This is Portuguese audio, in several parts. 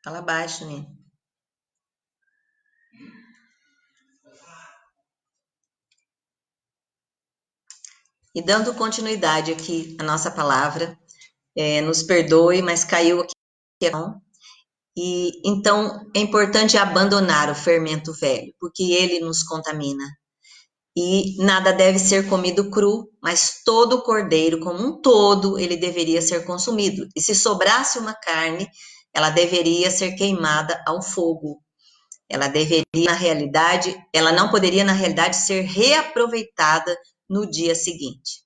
Fala baixo, né? E dando continuidade aqui à nossa palavra, nos perdoe, mas caiu aqui. E então é importante abandonar o fermento velho, porque ele nos contamina. E nada deve ser comido cru, mas todo o cordeiro, como um todo, ele deveria ser consumido. E se sobrasse uma carne, ela deveria ser queimada ao fogo. Ela não poderia, na realidade, ser reaproveitada no dia seguinte.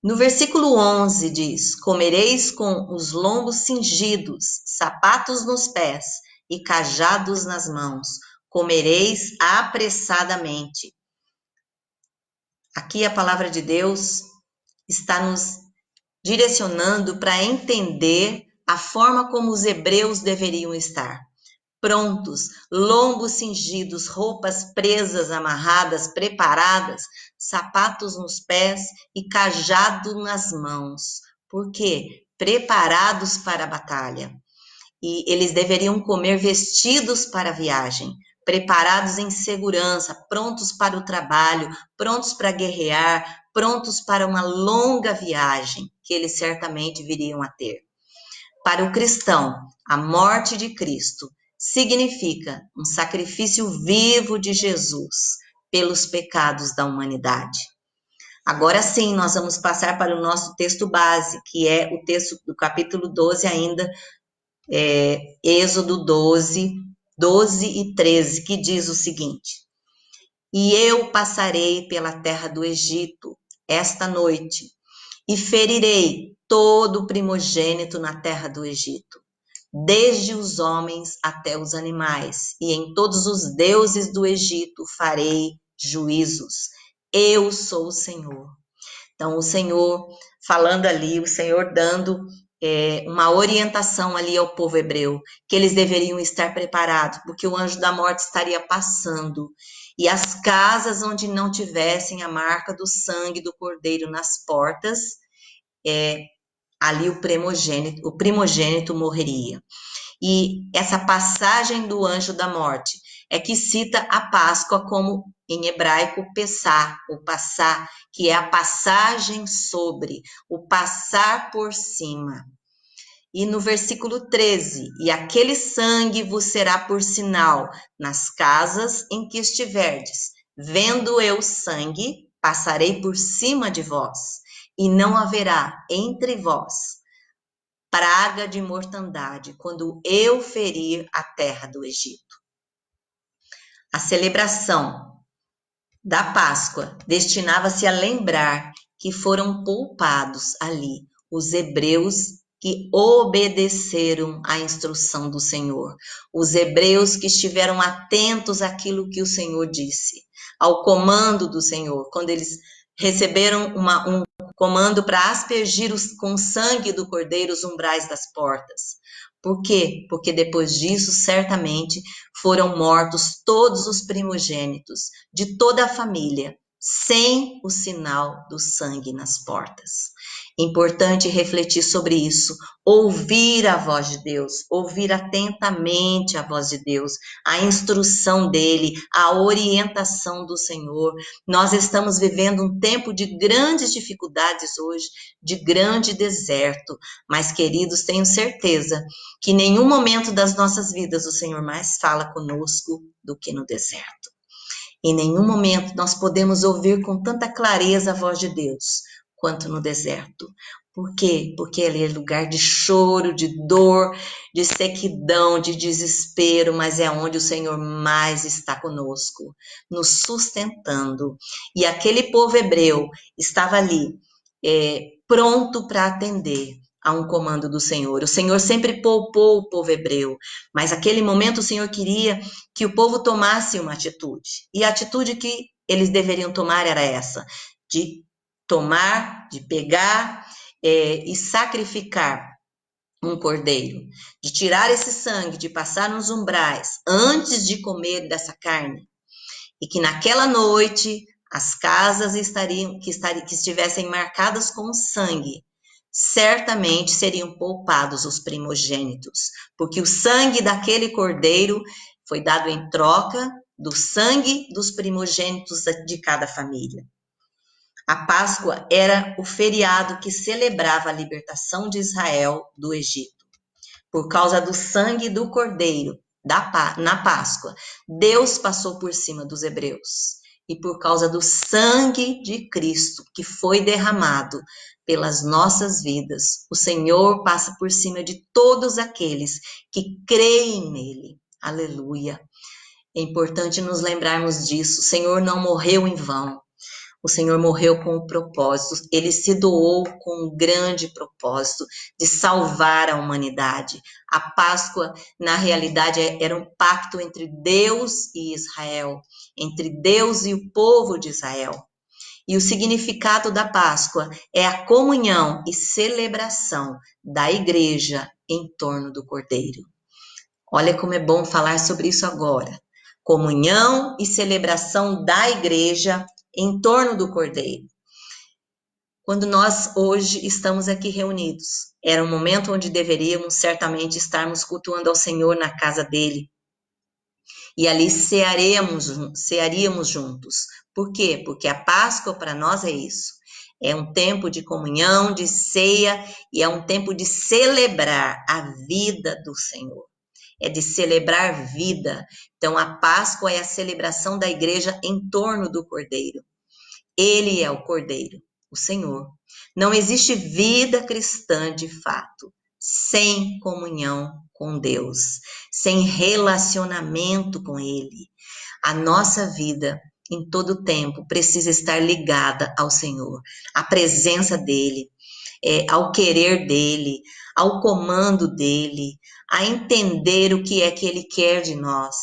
No versículo 11 diz: Comereis com os lombos cingidos, sapatos nos pés e cajados nas mãos. Comereis apressadamente. Aqui a palavra de Deus está nos direcionando para entender a forma como os hebreus deveriam estar. Prontos, lombos cingidos, roupas presas, amarradas, preparadas, sapatos nos pés e cajado nas mãos. Por quê? Preparados para a batalha. E eles deveriam comer vestidos para a viagem, preparados em segurança, prontos para o trabalho, prontos para guerrear, prontos para uma longa viagem que eles certamente viriam a ter. Para o cristão, a morte de Cristo significa um sacrifício vivo de Jesus pelos pecados da humanidade. Agora sim, nós vamos passar para o nosso texto base, que é o texto do capítulo 12 ainda, Êxodo 12, 12 e 13, que diz o seguinte: E eu passarei pela terra do Egito esta noite, e ferirei todo o primogênito na terra do Egito, desde os homens até os animais, e em todos os deuses do Egito farei juízos. Eu sou o Senhor. Então, o Senhor falando ali, o Senhor dando uma orientação ali ao povo hebreu, que eles deveriam estar preparados, porque o anjo da morte estaria passando. E as casas onde não tivessem a marca do sangue do cordeiro nas portas, ali o primogênito morreria. E essa passagem do anjo da morte é que cita a Páscoa como, em hebraico, Pessá, ou passar, que é a passagem sobre, o passar por cima. E no versículo 13, e aquele sangue vos será por sinal nas casas em que estiverdes. Vendo eu sangue, passarei por cima de vós, e não haverá entre vós praga de mortandade, quando eu ferir a terra do Egito. A celebração da Páscoa destinava-se a lembrar que foram poupados ali os hebreus que obedeceram à instrução do Senhor, os hebreus que estiveram atentos àquilo que o Senhor disse, ao comando do Senhor, quando eles receberam um comando para aspergir com o sangue do cordeiro os umbrais das portas. Por quê? Porque depois disso, certamente, foram mortos todos os primogênitos de toda a família, sem o sinal do sangue nas portas. Importante refletir sobre isso, ouvir a voz de Deus, ouvir atentamente a voz de Deus, a instrução dele, a orientação do Senhor. Nós estamos vivendo um tempo de grandes dificuldades hoje, de grande deserto, mas, queridos, tenho certeza que em nenhum momento das nossas vidas o Senhor mais fala conosco do que no deserto. Em nenhum momento nós podemos ouvir com tanta clareza a voz de Deus quanto no deserto. Por quê? Porque ele é lugar de choro, de dor, de sequidão, de desespero, mas é onde o Senhor mais está conosco, nos sustentando. E aquele povo hebreu estava ali, pronto para atender a um comando do Senhor. O Senhor sempre poupou o povo hebreu, mas naquele momento o Senhor queria que o povo tomasse uma atitude. E a atitude que eles deveriam tomar era essa, de tomar, de pegar e sacrificar um cordeiro, de tirar esse sangue, de passar nos umbrais, antes de comer dessa carne. E que naquela noite as casas que estivessem marcadas com sangue certamente seriam poupados os primogênitos, porque o sangue daquele cordeiro foi dado em troca do sangue dos primogênitos de cada família. A Páscoa era o feriado que celebrava a libertação de Israel do Egito. Por causa do sangue do cordeiro na Páscoa, Deus passou por cima dos hebreus. E por causa do sangue de Cristo que foi derramado pelas nossas vidas, o Senhor passa por cima de todos aqueles que creem nele. Aleluia. É importante nos lembrarmos disso. O Senhor não morreu em vão. O Senhor morreu com um propósito, ele se doou com um grande propósito de salvar a humanidade. A Páscoa, na realidade, era um pacto entre Deus e Israel, entre Deus e o povo de Israel. E o significado da Páscoa é a comunhão e celebração da igreja em torno do Cordeiro. Olha como é bom falar sobre isso agora. Comunhão e celebração da igreja em torno do Cordeiro. Quando nós hoje estamos aqui reunidos, era um momento onde deveríamos certamente estarmos cultuando ao Senhor na casa dele. E ali cearíamos juntos. Por quê? Porque a Páscoa para nós é isso. É um tempo de comunhão, de ceia, e é um tempo de celebrar a vida do Senhor. É de celebrar vida. Então, a Páscoa é a celebração da igreja em torno do Cordeiro. Ele é o Cordeiro, o Senhor. Não existe vida cristã de fato sem comunhão com Deus, sem relacionamento com Ele. A nossa vida, em todo tempo, precisa estar ligada ao Senhor, à presença dEle, ao querer dEle, ao comando dEle, a entender o que é que Ele quer de nós.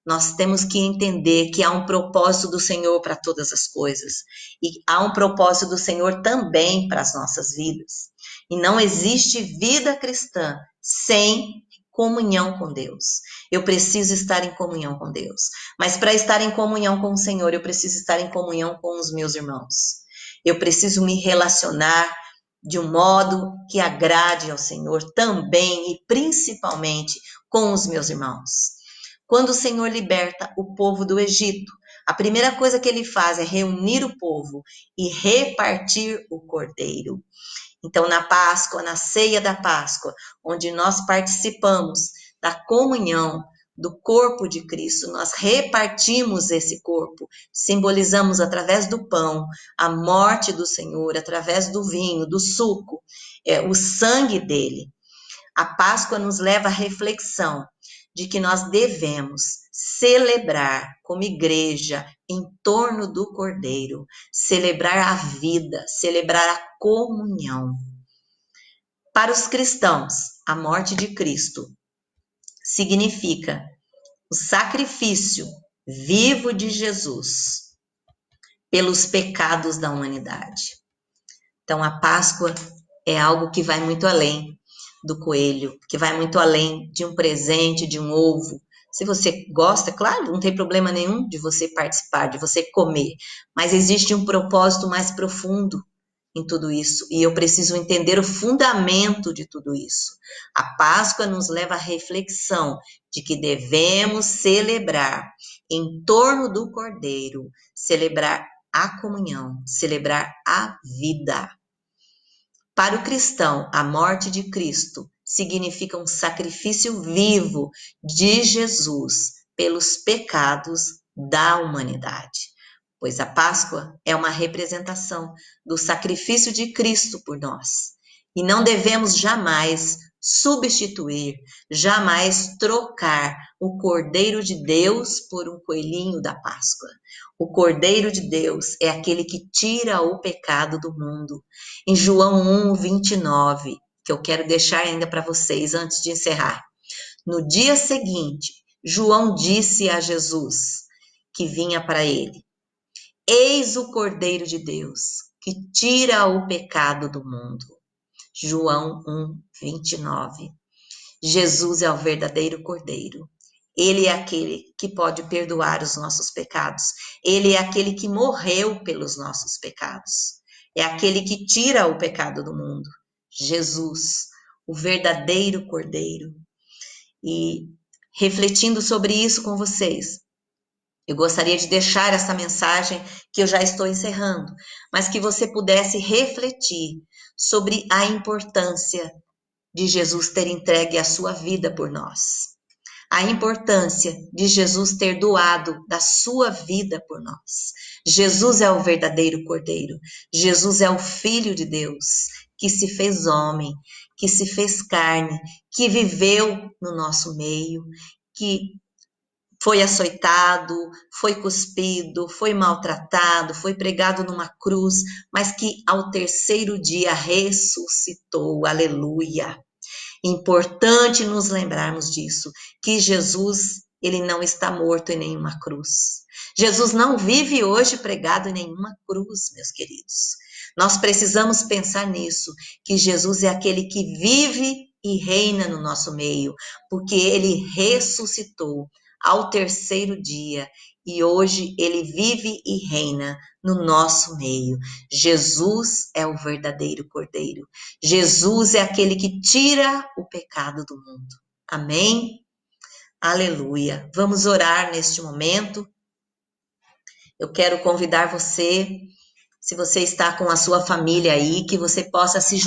Nós temos que entender que há um propósito do Senhor para todas as coisas. E há um propósito do Senhor também para as nossas vidas. E não existe vida cristã sem comunhão com Deus. Eu preciso estar em comunhão com Deus. Mas para estar em comunhão com o Senhor, eu preciso estar em comunhão com os meus irmãos. Eu preciso me relacionar de um modo que agrade ao Senhor também e principalmente com os meus irmãos. Quando o Senhor liberta o povo do Egito, a primeira coisa que ele faz é reunir o povo e repartir o cordeiro. Então, na Páscoa, na ceia da Páscoa, onde nós participamos da comunhão do corpo de Cristo, nós repartimos esse corpo, simbolizamos através do pão a morte do Senhor, através do vinho, do suco, o sangue dele. A Páscoa nos leva à reflexão de que nós devemos celebrar como igreja em torno do Cordeiro, celebrar a vida, celebrar a comunhão. Para os cristãos, a morte de Cristo significa o sacrifício vivo de Jesus pelos pecados da humanidade. Então, a Páscoa é algo que vai muito além do coelho, que vai muito além de um presente, de um ovo. Se você gosta, claro, não tem problema nenhum de você participar, de você comer, mas existe um propósito mais profundo em tudo isso, e eu preciso entender o fundamento de tudo isso. A Páscoa nos leva à reflexão de que devemos celebrar em torno do Cordeiro, celebrar a comunhão, celebrar a vida. Para o cristão, a morte de Cristo significa um sacrifício vivo de Jesus pelos pecados da humanidade, pois a Páscoa é uma representação do sacrifício de Cristo por nós. E não devemos jamais substituir, jamais trocar o Cordeiro de Deus por um coelhinho da Páscoa. O Cordeiro de Deus é aquele que tira o pecado do mundo. Em João 1:29, que eu quero deixar ainda para vocês antes de encerrar. No dia seguinte, João disse a Jesus, que vinha para ele: Eis o Cordeiro de Deus, que tira o pecado do mundo. João 1:29. Jesus é o verdadeiro Cordeiro. Ele é aquele que pode perdoar os nossos pecados. Ele é aquele que morreu pelos nossos pecados. É aquele que tira o pecado do mundo. Jesus, o verdadeiro Cordeiro. E refletindo sobre isso com vocês, eu gostaria de deixar essa mensagem que eu já estou encerrando, mas que você pudesse refletir sobre a importância de Jesus ter entregue a sua vida por nós. A importância de Jesus ter doado da sua vida por nós. Jesus é o verdadeiro Cordeiro. Jesus é o Filho de Deus, que se fez homem, que se fez carne, que viveu no nosso meio, que foi açoitado, foi cuspido, foi maltratado, foi pregado numa cruz, mas que ao terceiro dia ressuscitou. Aleluia! Importante nos lembrarmos disso, que Jesus, ele não está morto em nenhuma cruz. Jesus não vive hoje pregado em nenhuma cruz, meus queridos. Nós precisamos pensar nisso, que Jesus é aquele que vive e reina no nosso meio, porque ele ressuscitou ao terceiro dia e hoje ele vive e reina no nosso meio. Jesus é o verdadeiro Cordeiro. Jesus é aquele que tira o pecado do mundo. Amém? Aleluia. Vamos orar neste momento. Eu quero convidar você, se você está com a sua família aí, que você possa se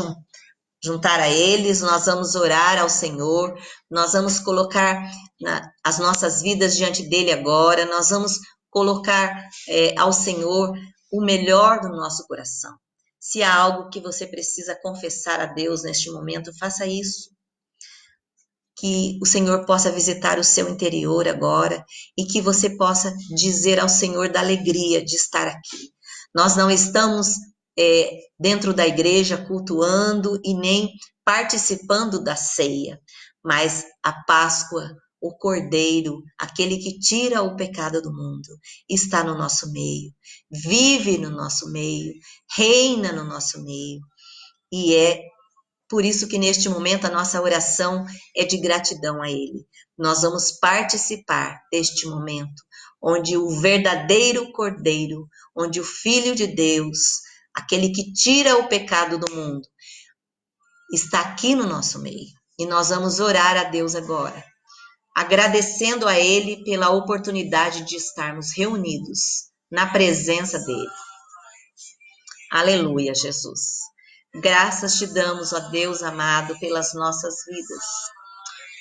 juntar a eles. Nós vamos orar ao Senhor, nós vamos colocar as nossas vidas diante dele agora, nós vamos colocar ao Senhor o melhor do nosso coração. Se há algo que você precisa confessar a Deus neste momento, faça isso. Que o Senhor possa visitar o seu interior agora e que você possa dizer ao Senhor da alegria de estar aqui. Nós não estamos dentro da igreja cultuando e nem participando da ceia, mas a Páscoa, o Cordeiro, aquele que tira o pecado do mundo, está no nosso meio, vive no nosso meio, reina no nosso meio e é por isso que neste momento a nossa oração é de gratidão a Ele. Nós vamos participar deste momento, onde o verdadeiro Cordeiro, onde o Filho de Deus, aquele que tira o pecado do mundo, está aqui no nosso meio. E nós vamos orar a Deus agora, agradecendo a Ele pela oportunidade de estarmos reunidos na presença dEle. Aleluia, Jesus. Graças te damos, ó Deus amado, pelas nossas vidas.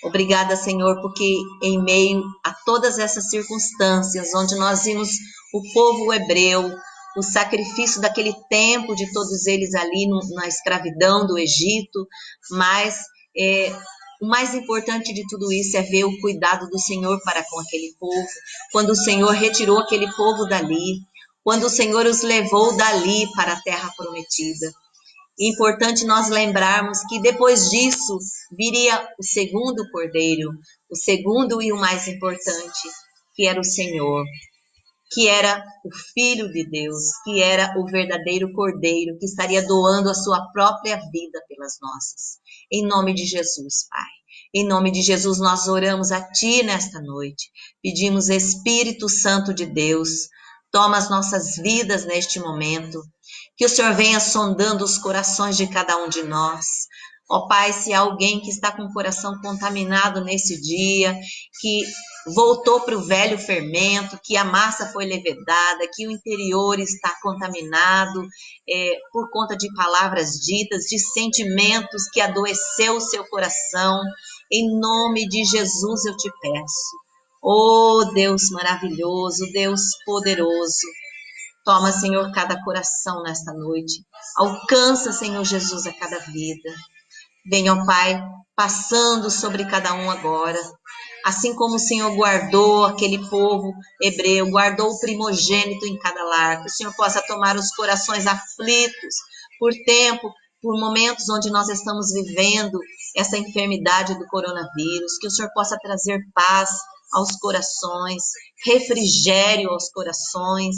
Obrigada, Senhor, porque em meio a todas essas circunstâncias, onde nós vimos o povo hebreu, o sacrifício daquele tempo de todos eles ali na escravidão do Egito, mas o mais importante de tudo isso é ver o cuidado do Senhor para com aquele povo, quando o Senhor retirou aquele povo dali, quando o Senhor os levou dali para a terra prometida. É importante nós lembrarmos que depois disso viria o segundo Cordeiro, o segundo e o mais importante, que era o Senhor, que era o Filho de Deus, que era o verdadeiro Cordeiro, que estaria doando a sua própria vida pelas nossas. Em nome de Jesus, Pai. Em nome de Jesus, nós oramos a Ti nesta noite. Pedimos, Espírito Santo de Deus, toma as nossas vidas neste momento. Que o Senhor venha sondando os corações de cada um de nós. Ó Pai, se há alguém que está com o coração contaminado nesse dia, que voltou para o velho fermento, que a massa foi levedada, que o interior está contaminado por conta de palavras ditas, de sentimentos que adoeceu o seu coração, em nome de Jesus eu te peço. Oh Deus maravilhoso, Deus poderoso, toma, Senhor, cada coração nesta noite. Alcança, Senhor Jesus, a cada vida. Venha, ó Pai, passando sobre cada um agora. Assim como o Senhor guardou aquele povo hebreu, guardou o primogênito em cada lar. Que o Senhor possa tomar os corações aflitos por tempo, por momentos onde nós estamos vivendo essa enfermidade do coronavírus. Que o Senhor possa trazer paz aos corações, refrigério aos corações,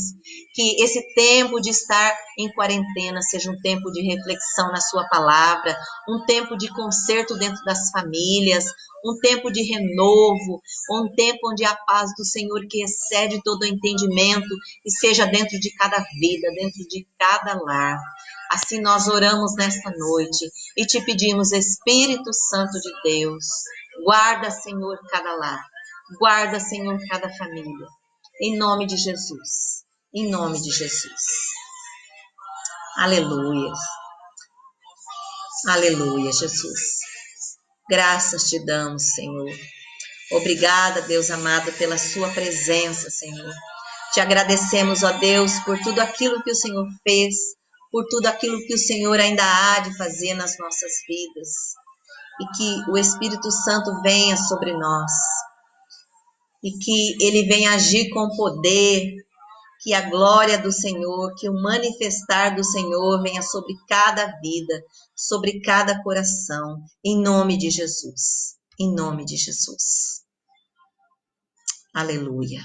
que esse tempo de estar em quarentena seja um tempo de reflexão na sua palavra, um tempo de conserto dentro das famílias, um tempo de renovo, um tempo onde a paz do Senhor, que excede todo o entendimento, esteja dentro de cada vida, dentro de cada lar. Assim nós oramos nesta noite e te pedimos, Espírito Santo de Deus, guarda, Senhor, cada lar, guarda, Senhor, cada família, em nome de Jesus, em nome de Jesus. Aleluia, aleluia, Jesus. Graças te damos, Senhor. Obrigada, Deus amado, pela sua presença, Senhor. Te agradecemos, ó Deus, por tudo aquilo que o Senhor fez, por tudo aquilo que o Senhor ainda há de fazer nas nossas vidas. E que o Espírito Santo venha sobre nós. E que ele venha agir com poder. Que a glória do Senhor, que o manifestar do Senhor venha sobre cada vida, sobre cada coração. Em nome de Jesus. Em nome de Jesus. Aleluia.